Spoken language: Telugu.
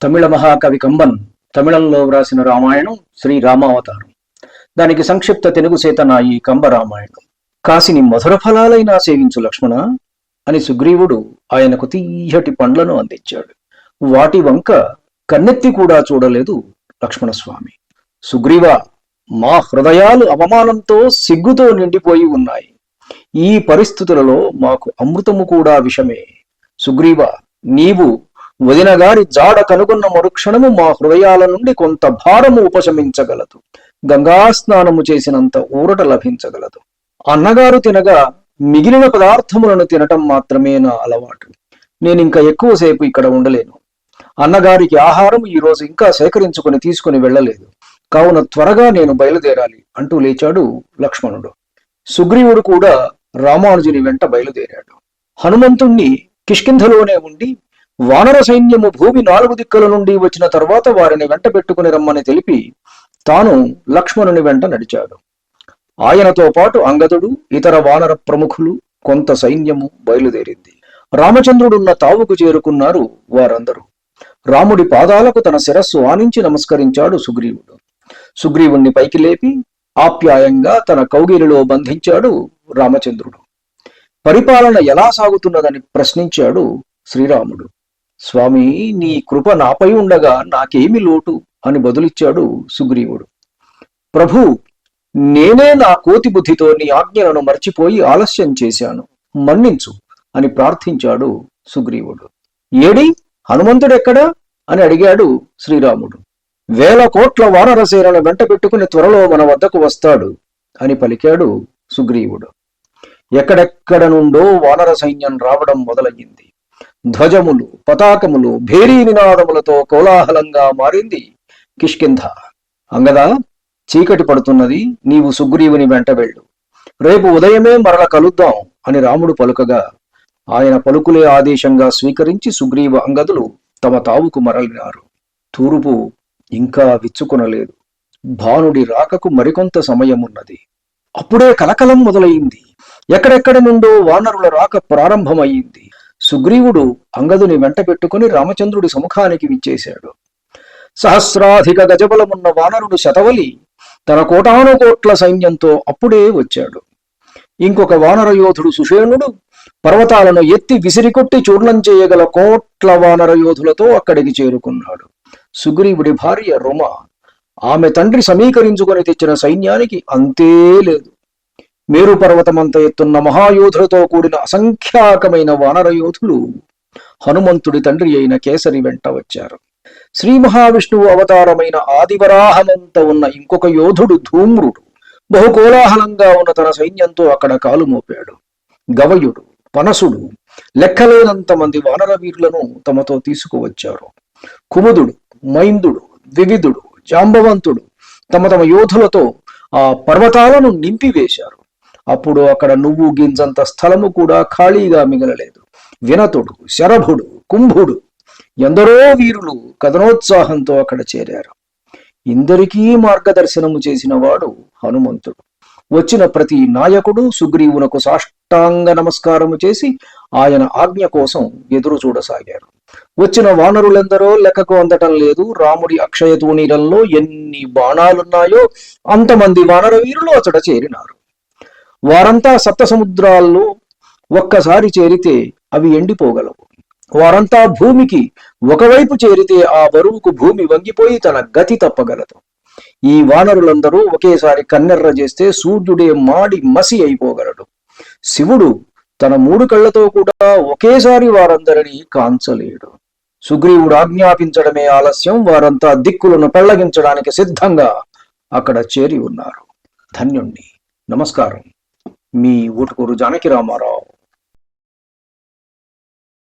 తమిళ మహాకవి కంబన్ తమిళంలో వ్రాసిన రామాయణం శ్రీ రామావతారం. దానికి సంక్షిప్త తెలుగు సేతన ఈ కంబ రామాయణం. కాసిని మధుర ఫలాలైనా సేవించు లక్ష్మణ అని సుగ్రీవుడు ఆయనకు తీయటి పండ్లను అందించాడు. వాటి వంక కన్నెత్తి కూడా చూడలేదు లక్ష్మణస్వామి. సుగ్రీవ, మా హృదయాలు అవమానంతో సిగ్గుతో నిండిపోయి ఉన్నాయి. ఈ పరిస్థితులలో మాకు అమృతము కూడా విషమే. సుగ్రీవ, నీవు వదినగారి జాడ కనుగొన్న మరుక్షణము మా హృదయాల నుండి కొంత భారము ఉపశమించగలదు. గంగా స్నానము చేసినంత ఊరట లభించగలదు. అన్నగారు తినగా మిగిలిన పదార్థములను తినటం మాత్రమే నా అలవాటు. నేనింక ఎక్కువసేపు ఇక్కడ ఉండలేను. అన్నగారికి ఆహారం ఈ రోజు ఇంకా సేకరించుకుని తీసుకుని వెళ్ళలేదు. కావున త్వరగా నేను బయలుదేరాలి అంటూ లేచాడు లక్ష్మణుడు. సుగ్రీవుడు కూడా రామానుజుని వెంట బయలుదేరాడు. హనుమంతుణ్ణి కిష్కింధలోనే ఉండి వానర సైన్యము భూమి 4 దిక్కుల నుండి వచ్చిన తర్వాత వారిని వెంట పెట్టుకుని రమ్మని తెలిపి తాను లక్ష్మణుని వెంట నడిచాడు. ఆయనతో పాటు అంగదుడు, ఇతర వానర ప్రముఖులు, కొంత సైన్యము బయలుదేరింది. రామచంద్రుడున్న తావుకు చేరుకున్నారు వారందరూ. రాముడి పాదాలకు తన శిరస్సు ఆనించి నమస్కరించాడు సుగ్రీవుడు. సుగ్రీవుణ్ణి పైకి లేపి ఆప్యాయంగా తన కౌగిలిలో బంధించాడు రామచంద్రుడు. పరిపాలన ఎలా సాగుతున్నదని ప్రశ్నించాడు శ్రీరాముడు. స్వామి, నీ కృప నాపై ఉండగా నాకేమి లోటు అని బదులిచ్చాడు సుగ్రీవుడు. ప్రభు, నేనే నా కోతి బుద్ధితో నీ ఆజ్ఞలను మర్చిపోయి ఆలస్యం చేశాను, మన్నించు అని ప్రార్థించాడు సుగ్రీవుడు. ఏడి హనుమంతుడెక్కడా అని అడిగాడు శ్రీరాముడు. 1000 కోట్ల వానర సేనను వెంట పెట్టుకుని త్వరలో మన వద్దకు వస్తాడు అని పలికాడు సుగ్రీవుడు. ఎక్కడెక్కడ నుండో వానర సైన్యం రావడం మొదలయ్యింది. ధ్వజములు, పతాకములు, భేరీ నినాదములతో కోలాహలంగా మారింది కిష్కింధ. అంగదా, చీకటి పడుతున్నది, నీవు సుగ్రీవుని వెంట వెళ్ళు. రేపు ఉదయమే మరల కలుద్దాం అని రాముడు పలుకగా ఆయన పలుకులే ఆదేశంగా స్వీకరించి సుగ్రీవ అంగదులు తమ తావుకు మరలినారు. తూర్పు ఇంకా విచ్చుకొనలేదు. భానుడి రాకకు మరికొంత సమయమున్నది. అప్పుడే కలకలం మొదలయింది. ఎక్కడెక్కడి నుండో వానరుల రాక ప్రారంభమయ్యింది. సుగ్రీవుడు అంగదుని వెంట పెట్టుకుని రామచంద్రుడి సముఖానికి విచ్చేశాడు. సహస్రాధిక గజబలమున్న వానరుడు శతవలి తన 1,000 కోట్ల సైన్యంతో అప్పుడే వచ్చాడు. ఇంకొక వానర యోధుడు సుషేణుడు పర్వతాలను ఎత్తి విసిరికొట్టి చూర్ణం చేయగల కోట్ల వానర యోధులతో అక్కడికి చేరుకున్నాడు. సుగ్రీవుడి భార్య రుమ, ఆమె తండ్రి సమీకరించుకొని తెచ్చిన సైన్యానికి అంతే లేదు. మేరు పర్వతమంత ఎత్తున్న మహాయోధులతో కూడిన అసంఖ్యాకమైన వానర యోధులు హనుమంతుడి తండ్రి అయిన కేసరి వెంట వచ్చారు. శ్రీ మహావిష్ణువు అవతారమైన ఆదివరాహమంత ఉన్న ఇంకొక యోధుడు ధూమ్రుడు బహుకోలాహలంగా ఉన్న తన సైన్యంతో అక్కడ కాలు మోపాడు. గవయుడు, పనసుడు లెక్కలేనంత మంది వానర వీరులను తమతో తీసుకువచ్చారు. కుముదుడు, మైందుడు, వివిధుడు, జాంబవంతుడు తమ తమ యోధులతో ఆ పర్వతాలను నింపివేశారు. అప్పుడు అక్కడ నువ్వు గింజంత స్థలము కూడా ఖాళీగా మిగలలేదు. వినతుడు, శరభుడు, కుంభుడు ఎందరో వీరులు కథనోత్సాహంతో అక్కడ చేరారు. ఇందరికీ మార్గదర్శనము చేసిన వాడు హనుమంతుడు. వచ్చిన ప్రతి నాయకుడు సుగ్రీవునకు సాష్టాంగ నమస్కారము చేసి ఆయన ఆజ్ఞ కోసం ఎదురు చూడసాగారు. వచ్చిన వానరులెందరో లెక్కకు అందటం లేదు. రాముడి అక్షయ తూణీరంలో ఎన్ని బాణాలున్నాయో అంతమంది వానర వీరులు అతడ చేరినారు. వారంతా సప్త సముద్రాల్లో ఒక్కసారి చేరితే అవి ఎండిపోగలవు. వారంతా భూమికి ఒకవైపు చేరితే ఆ బరువుకు భూమి వంగిపోయి తన గతి తప్పగలదు. ఈ వానరులందరూ ఒకేసారి కన్నెర్ర చేస్తే సూర్యుడే మాడి మసి అయిపోగలడు. శివుడు తన 3 కళ్లతో కూడా ఒకేసారి వారందరినీ కాంచలేడు. సుగ్రీవుడు ఆజ్ఞాపించడమే ఆలస్యం. వారంతా దిక్కులను పెళ్లగించడానికి సిద్ధంగా అక్కడ చేరి ఉన్నారు. ధన్యుణ్ణి. నమస్కారం. మీ ఊటుకూరు జానకి రామారావు.